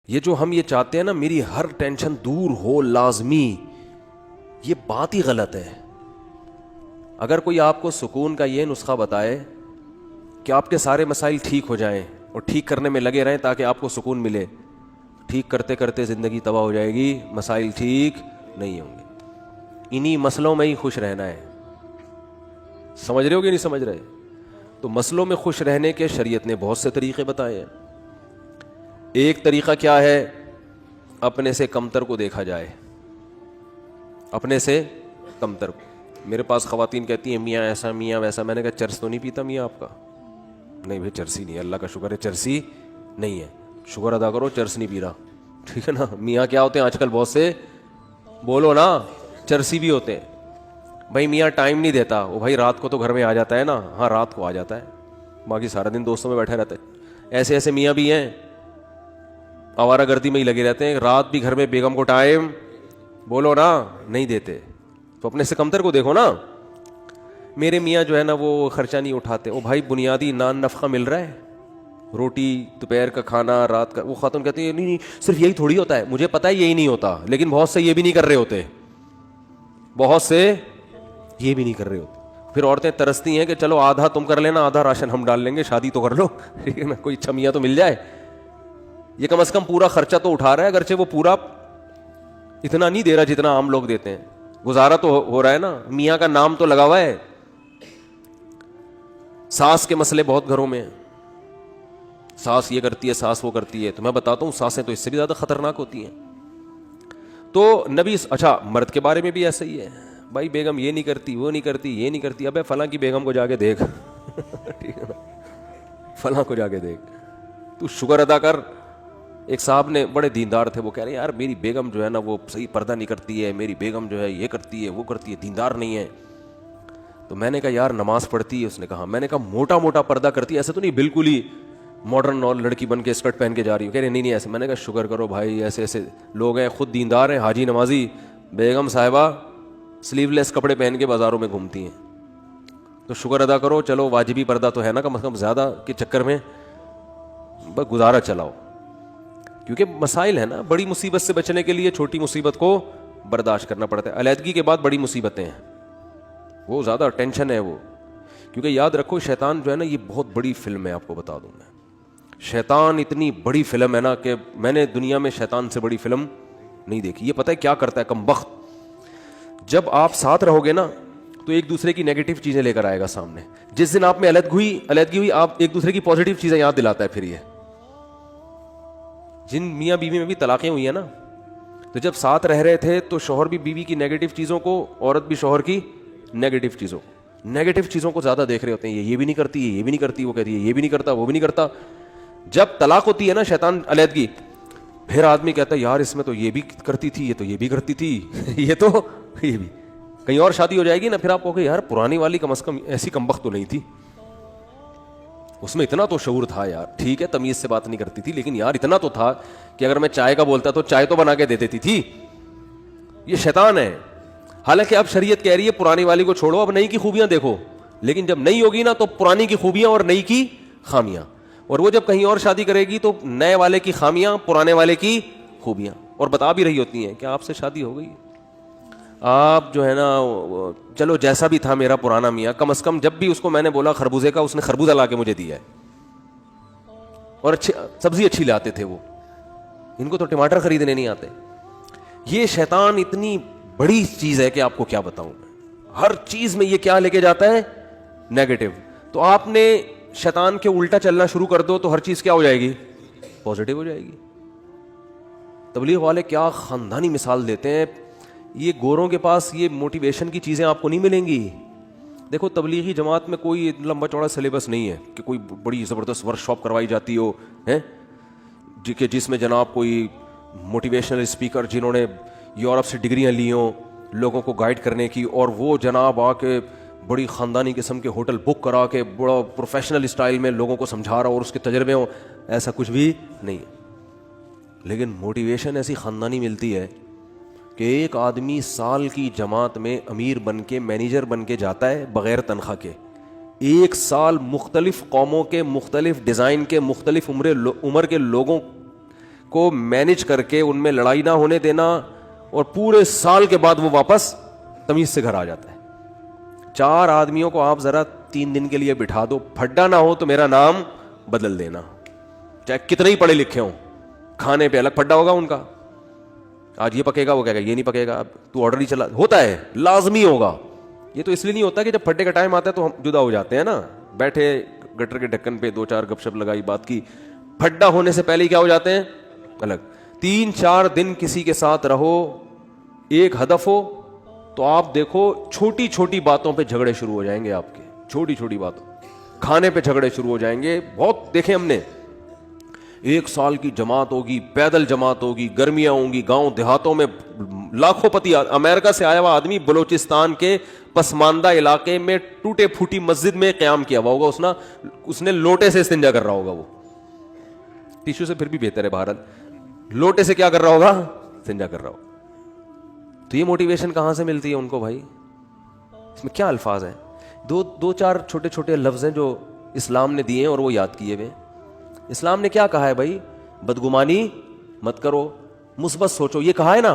یہ جو ہم یہ چاہتے ہیں نا میری ہر ٹینشن دور ہو لازمی، یہ بات ہی غلط ہے. اگر کوئی آپ کو سکون کا یہ نسخہ بتائے کہ آپ کے سارے مسائل ٹھیک ہو جائیں اور ٹھیک کرنے میں لگے رہیں تاکہ آپ کو سکون ملے، ٹھیک کرتے کرتے زندگی تباہ ہو جائے گی، مسائل ٹھیک نہیں ہوں گے. انہی مسئلوں میں ہی خوش رہنا ہے. سمجھ رہے ہو کہ نہیں سمجھ رہے؟ تو مسئلوں میں خوش رہنے کے شریعت نے بہت سے طریقے بتائے ہیں. ایک طریقہ کیا ہے؟ اپنے سے کمتر کو دیکھا جائے، اپنے سے کمتر کو. میرے پاس خواتین کہتی ہیں میاں ایسا میاں ویسا. میں نے کہا چرس تو نہیں پیتا میاں آپ کا؟ نہیں بھائی چرسی نہیں ہے، اللہ کا شکر ہے چرسی نہیں ہے، شکر ادا کرو چرس نہیں پی رہا، ٹھیک ہے نا. میاں کیا ہوتے ہیں آج کل بہت سے، بولو نا، چرسی بھی ہوتے ہیں. بھائی میاں ٹائم نہیں دیتا، وہ بھائی رات کو تو گھر میں آ جاتا ہے نا، ہاں رات کو آ جاتا ہے، باقی سارا دن دوستوں میں بیٹھے رہتے ہیں. ایسے ایسے میاں بھی ہیں آوارہ گردی میں ہی لگے رہتے ہیں، رات بھی گھر میں بیگم کو ٹائم، بولو نا، نہیں دیتے. تو اپنے سے کمتر کو دیکھو نا. میرے میاں جو ہے نا وہ خرچہ نہیں اٹھاتے. وہ بھائی بنیادی نان نفقہ مل رہا ہے، روٹی، دوپہر کا کھانا، رات کا. وہ خاتون کہتی ہے نہیں نہیں صرف یہی تھوڑی ہوتا ہے. مجھے پتا ہے یہی نہیں ہوتا، لیکن بہت سے یہ بھی نہیں کر رہے ہوتے، بہت سے یہ بھی نہیں کر رہے ہوتے. پھر عورتیں ترستی ہیں کہ چلو آدھا تم کر لینا، آدھا راشن ہم ڈال لیں گے، شادی تو کر لو، ٹھیک ہے نا، کوئی اچھا میاں تو مل جائے. یہ کم از کم پورا خرچہ تو اٹھا رہا ہے، اگرچہ وہ پورا اتنا نہیں دے رہا جتنا عام لوگ دیتے ہیں. گزارا تو ہو رہا ہے نا، میاں کا نام تو لگا ہوا ہے. ساس کے مسئلے بہت گھروں میں ہیں، ساس یہ کرتی ہے، ساس وہ کرتی ہے. تو میں بتاتا ہوں ساسیں تو اس سے بھی زیادہ خطرناک ہوتی ہیں. تو نبی، اچھا مرد کے بارے میں بھی ایسا ہی ہے. بھائی بیگم یہ نہیں کرتی، وہ نہیں کرتی، یہ نہیں کرتی. ابے فلاں کی بیگم کو جا کے دیکھ، ٹھیک ہے نا، فلاں کو جا کے دیکھ، تو شکر ادا کر. ایک صاحب نے، بڑے دیندار تھے، وہ کہہ رہے ہیں یار میری بیگم جو ہے نا وہ صحیح پردہ نہیں کرتی ہے، میری بیگم جو ہے یہ کرتی ہے وہ کرتی ہے، دیندار نہیں ہے. تو میں نے کہا یار نماز پڑھتی ہے؟ اس نے کہا. میں نے کہا موٹا موٹا پردہ کرتی ہے، ایسا تو نہیں بالکل ہی ماڈرن اور لڑکی بن کے اسکرٹ پہن کے جا رہی ہوں؟ کہہ رہے نہیں نہیں ایسے. میں نے کہا شکر کرو بھائی، ایسے ایسے لوگ ہیں خود دیندار ہیں، حاجی نمازی، بیگم صاحبہ سلیو لیس کپڑے پہن کے بازاروں میں گھومتی ہیں. تو شکر ادا کرو، چلو واجبی پردہ تو ہے نا کم از کم، زیادہ کے چکر میں بس گزارا چلاؤ. کیونکہ مسائل ہے نا، بڑی مصیبت سے بچنے کے لیے چھوٹی مصیبت کو برداشت کرنا پڑتا ہے. علیحدگی کے بعد بڑی مصیبتیں ہیں، وہ زیادہ ٹینشن ہے وہ. کیونکہ یاد رکھو شیطان جو ہے نا یہ بہت بڑی فلم ہے، آپ کو بتا دوں میں. شیطان اتنی بڑی فلم ہے نا کہ میں نے دنیا میں شیطان سے بڑی فلم نہیں دیکھی. یہ پتہ ہے کیا کرتا ہے کم بخت؟ جب آپ ساتھ رہو گے نا تو ایک دوسرے کی نیگیٹو چیزیں لے کر آئے گا سامنے. جس دن آپ میں علیحدگی ہوئی، آپ ایک دوسرے کی پازیٹیو چیزیں یاد دلاتا ہے. پھر یہ جن میاں بیوی میں بھی طلاقیں ہوئی ہیں نا، تو جب ساتھ رہ رہے تھے تو شوہر بھی بیوی کی نیگیٹو چیزوں کو، عورت بھی شوہر کی نیگیٹو چیزوں کو زیادہ دیکھ رہے ہوتے ہیں. یہ بھی نہیں کرتی، یہ بھی نہیں کرتی، وہ کہتی ہے یہ بھی نہیں کرتا، وہ بھی نہیں کرتا. جب طلاق ہوتی ہے نا، شیطان علیحدگی، پھر آدمی کہتا ہے یار اس میں تو یہ بھی کرتی تھی، یہ تو یہ بھی کرتی تھی، یہ تو یہ بھی. کہیں اور شادی ہو جائے گی نا، پھر آپ کہو گے یار پرانی والی کم از کم ایسی کمبخت تو نہیں تھی، اس میں اتنا تو شعور تھا یار. ٹھیک ہے تمیز سے بات نہیں کرتی تھی، لیکن یار اتنا تو تھا کہ اگر میں چائے کا بولتا تو چائے تو بنا کے دے دیتی تھی. یہ شیطان ہے. حالانکہ اب شریعت کہہ رہی ہے پرانی والی کو چھوڑو، اب نئی کی خوبیاں دیکھو. لیکن جب نئی ہوگی نا تو پرانی کی خوبیاں اور نئی کی خامیاں، اور وہ جب کہیں اور شادی کرے گی تو نئے والے کی خامیاں، پرانے والے کی خوبیاں. اور بتا بھی رہی ہوتی ہیں کہ آپ سے شادی ہو گئی، آپ جو ہے نا چلو جیسا بھی تھا میرا پرانا میاں، کم از کم جب بھی اس کو میں نے بولا خربوزے کا، اس نے خربوزہ لا کے مجھے دیا ہے، اور اچھی سبزی اچھی لاتے تھے وہ. ان کو تو ٹماٹر خریدنے نہیں آتے. یہ شیطان اتنی بڑی چیز ہے کہ آپ کو کیا بتاؤں میں. ہر چیز میں یہ کیا لے کے جاتا ہے؟ نیگیٹو. تو آپ نے شیطان کے الٹا چلنا شروع کر دو تو ہر چیز کیا ہو جائے گی؟ پازیٹو ہو جائے گی. تبلیغ والے کیا خاندانی مثال دیتے ہیں. یہ گوروں کے پاس یہ موٹیویشن کی چیزیں آپ کو نہیں ملیں گی. دیکھو تبلیغی جماعت میں کوئی لمبا چوڑا سلیبس نہیں ہے کہ کوئی بڑی زبردست ورک شاپ کروائی جاتی ہو ہیں کہ جس میں جناب کوئی موٹیویشنل اسپیکر جنہوں نے یورپ سے ڈگریاں لی ہوں لوگوں کو گائیڈ کرنے کی، اور وہ جناب آ کے بڑی خاندانی قسم کے ہوٹل بک کرا کے بڑا پروفیشنل اسٹائل میں لوگوں کو سمجھا رہا اور اس کے تجربے ہوں. ایسا کچھ بھی نہیں ہے. لیکن موٹیویشن ایسی خاندانی ملتی ہے کہ ایک آدمی سال کی جماعت میں امیر بن کے، مینیجر بن کے جاتا ہے بغیر تنخواہ کے. ایک سال مختلف قوموں کے، مختلف ڈیزائن کے، مختلف عمر کے لوگوں کو مینج کر کے ان میں لڑائی نہ ہونے دینا, اور پورے سال کے بعد وہ واپس تمیز سے گھر آ جاتا ہے. 4 آدمیوں کو آپ ذرا 3 دن کے لیے بٹھا دو, پھڈا نہ ہو تو میرا نام بدل دینا, چاہے کتنے ہی پڑھے لکھے ہوں, کھانے پہ الگ پھڈا ہوگا ان کا. آج یہ پکے گا, وہ کہے گا یہ نہیں پکے گا, اب تو آرڈر ہی چلا, ہوتا ہے, لازمی ہوگا. یہ تو اس لیے نہیں ہوتا کہ جب پھڈے کا ٹائم آتا ہے تو ہم جدا ہو جاتے ہیں نا, بیٹھے گٹر کے ڈھکن پہ 2-4 گپ شپ لگائی, بات کی. پھڈا ہونے سے پہلے ہی کیا ہو جاتے ہیں, الگ. 3-4 دن کسی کے ساتھ رہو, ایک ہدف ہو, تو آپ دیکھو چھوٹی چھوٹی باتوں پہ جھگڑے شروع ہو جائیں گے آپ کے, چھوٹی چھوٹی باتوں, کھانے پہ جھگڑے شروع ہو جائیں گے. بہت دیکھیں ہم نے, 1 سال کی جماعت ہوگی, پیدل جماعت ہوگی, گرمیاں ہوں گی, گاؤں دیہاتوں میں لاکھوں پتی, امریکہ سے آیا ہوا آدمی بلوچستان کے پسماندہ علاقے میں ٹوٹے پھوٹی مسجد میں قیام کیا ہوا ہوگا, اس نے لوٹے سے استنجا کر رہا ہوگا, وہ ٹیشو سے پھر بھی بہتر ہے بہرحال, لوٹے سے کیا کر رہا ہوگا, استنجا کر رہا ہوگا. تو یہ موٹیویشن کہاں سے ملتی ہے ان کو بھائی؟ اس میں کیا الفاظ ہیں؟ 2-4 چھوٹے چھوٹے لفظ ہیں جو اسلام نے دیے ہیں اور وہ یاد کیے ہوئے. اسلام نے کیا کہا ہے بھائی؟ بدگمانی مت کرو, مثبت سوچو, یہ کہا ہے نا.